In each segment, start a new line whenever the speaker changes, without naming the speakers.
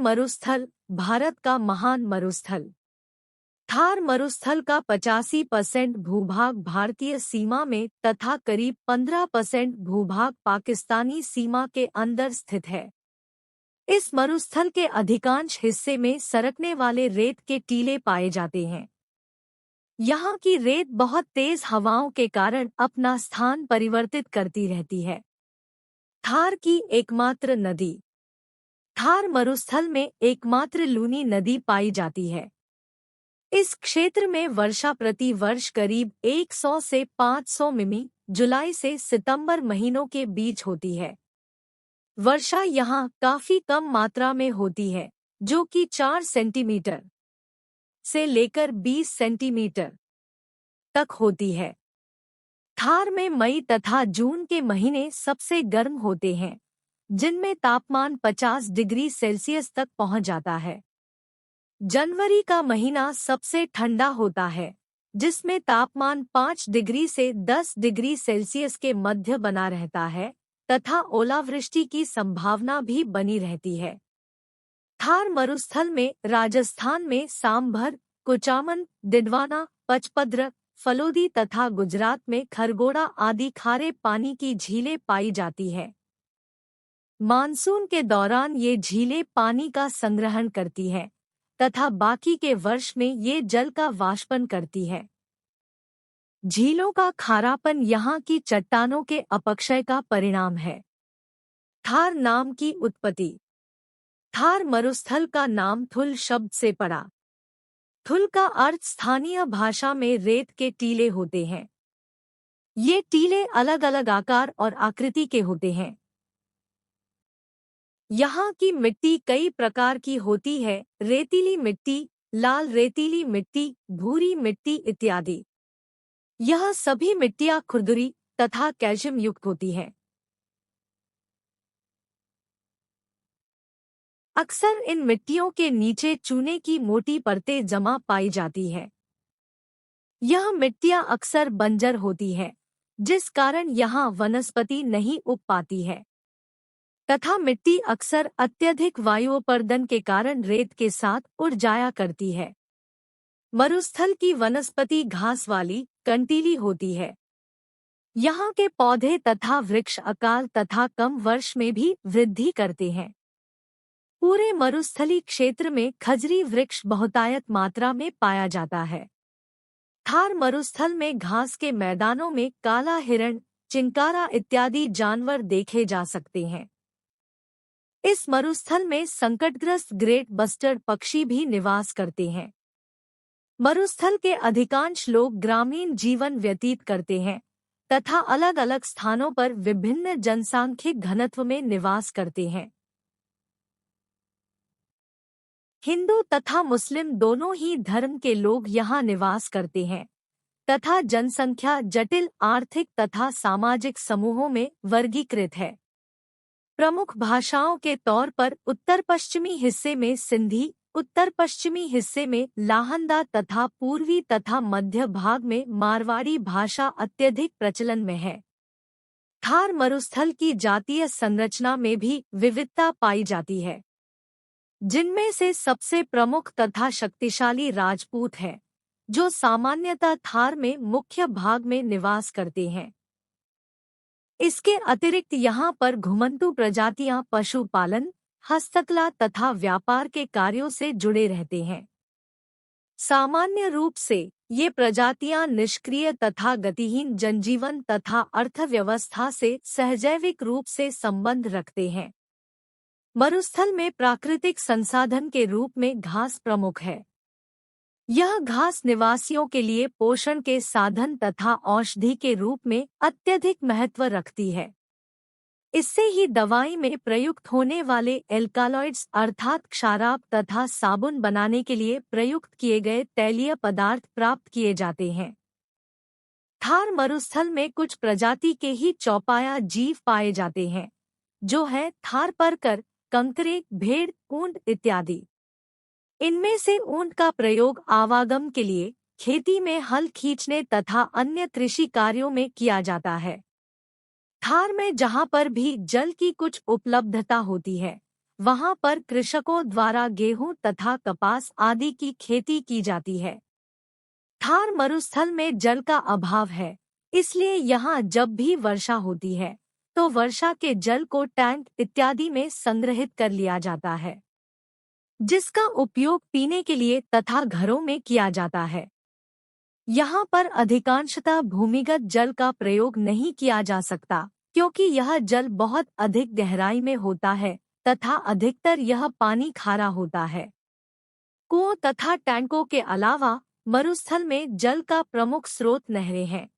मरुस्थल भारत का महान मरुस्थल। थार मरुस्थल का 85% भूभाग भारतीय सीमा में तथा करीब 15% भूभाग पाकिस्तानी सीमा के अंदर स्थित है। इस मरुस्थल के अधिकांश हिस्से में सरकने वाले रेत के टीले पाए जाते हैं। यहाँ की रेत बहुत तेज हवाओं के कारण अपना स्थान परिवर्तित करती रहती है। थार की एकमात्र नदी। थार मरुस्थल में एकमात्र लूनी नदी पाई जाती है। इस क्षेत्र में वर्षा प्रति वर्ष करीब 100 से 500 मिमी जुलाई से सितंबर महीनों के बीच होती है। वर्षा यहाँ काफी कम मात्रा में होती है, जो कि 4 सेंटीमीटर से लेकर 20 सेंटीमीटर तक होती है। थार में मई तथा जून के महीने सबसे गर्म होते हैं, जिनमें तापमान 50 डिग्री सेल्सियस तक पहुंच जाता है। जनवरी का महीना सबसे ठंडा होता है, जिसमें तापमान 5 डिग्री से 10 डिग्री सेल्सियस के मध्य बना रहता है तथा ओलावृष्टि की संभावना भी बनी रहती है। थार मरुस्थल में राजस्थान में सांभर, कुचामन, डिडवाना, पचपद्र, फलोदी तथा गुजरात में खरगोड़ा आदि खारे पानी की झीलें पाई जाती है। मानसून के दौरान ये झीलें पानी का संग्रहण करती हैं तथा बाकी के वर्ष में ये जल का वाष्पन करती है। झीलों का खारापन यहाँ की चट्टानों के अपक्षय का परिणाम है। थार नाम की उत्पत्ति। थार मरुस्थल का नाम थुल शब्द से पड़ा। थुल का अर्थ स्थानीय भाषा में रेत के टीले होते हैं। ये टीले अलग अलग आकार और आकृति के होते हैं। यहाँ की मिट्टी कई प्रकार की होती है, रेतीली मिट्टी, लाल रेतीली मिट्टी, भूरी मिट्टी इत्यादि। यह सभी मिट्टियाँ खुरदुरी तथा कैल्शियम युक्त होती हैं। अक्सर इन मिट्टियों के नीचे चूने की मोटी परतें जमा पाई जाती है। यह मिट्टियाँ अक्सर बंजर होती है, जिस कारण यहाँ वनस्पति नहीं उग पाती है तथा मिट्टी अक्सर अत्यधिक वायुअपर्दन के कारण रेत के साथ उड़ जाया करती है। मरुस्थल की वनस्पति घास वाली, कंटीली होती है। यहाँ के पौधे तथा वृक्ष अकाल तथा कम वर्ष में भी वृद्धि करते हैं। पूरे मरुस्थली क्षेत्र में खजरी वृक्ष बहुतायत मात्रा में पाया जाता है। थार मरुस्थल में घास के मैदानों में काला हिरण, चिंकारा इत्यादि जानवर देखे जा सकते हैं। इस मरुस्थल में संकटग्रस्त ग्रेट बस्टर्ड पक्षी भी निवास करते हैं। मरुस्थल के अधिकांश लोग ग्रामीण जीवन व्यतीत करते हैं तथा अलग अलग स्थानों पर विभिन्न जनसांख्यिक घनत्व में निवास करते हैं। हिंदू तथा मुस्लिम दोनों ही धर्म के लोग यहाँ निवास करते हैं तथा जनसंख्या जटिल आर्थिक तथा सामाजिक समूहों में वर्गीकृत है। प्रमुख भाषाओं के तौर पर उत्तर पश्चिमी हिस्से में सिंधी, उत्तर पश्चिमी हिस्से में लाहंदा तथा पूर्वी तथा मध्य भाग में मारवाड़ी भाषा अत्यधिक प्रचलन में है। थार मरुस्थल की जातीय संरचना में भी विविधता पाई जाती है, जिनमें से सबसे प्रमुख तथा शक्तिशाली राजपूत हैं, जो सामान्यतः थार में मुख्य भाग में निवास करते हैं। इसके अतिरिक्त यहाँ पर घुमंतू प्रजातियां पशुपालन, हस्तकला तथा व्यापार के कार्यों से जुड़े रहते हैं। सामान्य रूप से ये प्रजातियां निष्क्रिय तथा गतिहीन जनजीवन तथा अर्थव्यवस्था से सहजैविक रूप से संबंध रखते हैं। मरुस्थल में प्राकृतिक संसाधन के रूप में घास प्रमुख है। यह घास निवासियों के लिए पोषण के साधन तथा औषधि के रूप में अत्यधिक महत्व रखती है। इससे ही दवाई में प्रयुक्त होने वाले एल्कालॉइड्स अर्थात क्षाराब तथा साबुन बनाने के लिए प्रयुक्त किए गए तैलीय पदार्थ प्राप्त किए जाते हैं। थार मरुस्थल में कुछ प्रजाति के ही चौपाया जीव पाए जाते हैं, जो है थार परकर, कंकरे, भेड़, ऊंट इत्यादि। इनमें से ऊंट का प्रयोग आवागम के लिए, खेती में हल खींचने तथा अन्य कृषि कार्यों में किया जाता है। थार में जहाँ पर भी जल की कुछ उपलब्धता होती है, वहां पर कृषकों द्वारा गेहूं तथा कपास आदि की खेती की जाती है। थार मरुस्थल में जल का अभाव है, इसलिए यहाँ जब भी वर्षा होती है तो वर्षा के जल को टैंक इत्यादि में संग्रहित कर लिया जाता है, जिसका उपयोग पीने के लिए तथा घरों में किया जाता है। यहाँ पर अधिकांशतः भूमिगत जल का प्रयोग नहीं किया जा सकता, क्योंकि यह जल बहुत अधिक गहराई में होता है तथा अधिकतर यह पानी खारा होता है। कुओं तथा टैंकों के अलावा मरुस्थल में जल का प्रमुख स्रोत नहरें हैं।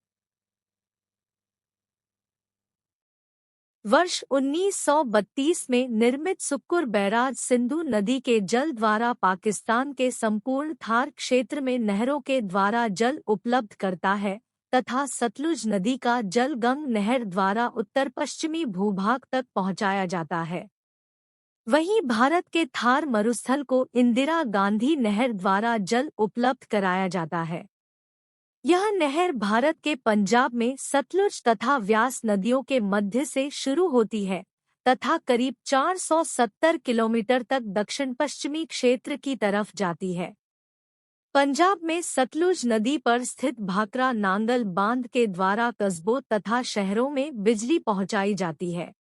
वर्ष 1932 में निर्मित सुक्कुर बैराज सिंधु नदी के जल द्वारा पाकिस्तान के संपूर्ण थार क्षेत्र में नहरों के द्वारा जल उपलब्ध करता है तथा सतलुज नदी का जल गंग नहर द्वारा उत्तर पश्चिमी भूभाग तक पहुंचाया जाता है। वहीं भारत के थार मरुस्थल को इंदिरा गांधी नहर द्वारा जल उपलब्ध कराया जाता है। यह नहर भारत के पंजाब में सतलुज तथा व्यास नदियों के मध्य से शुरू होती है तथा करीब 470 किलोमीटर तक दक्षिण पश्चिमी क्षेत्र की तरफ जाती है। पंजाब में सतलुज नदी पर स्थित भाखरा नांगल बांध के द्वारा कस्बों तथा शहरों में बिजली पहुंचाई जाती है।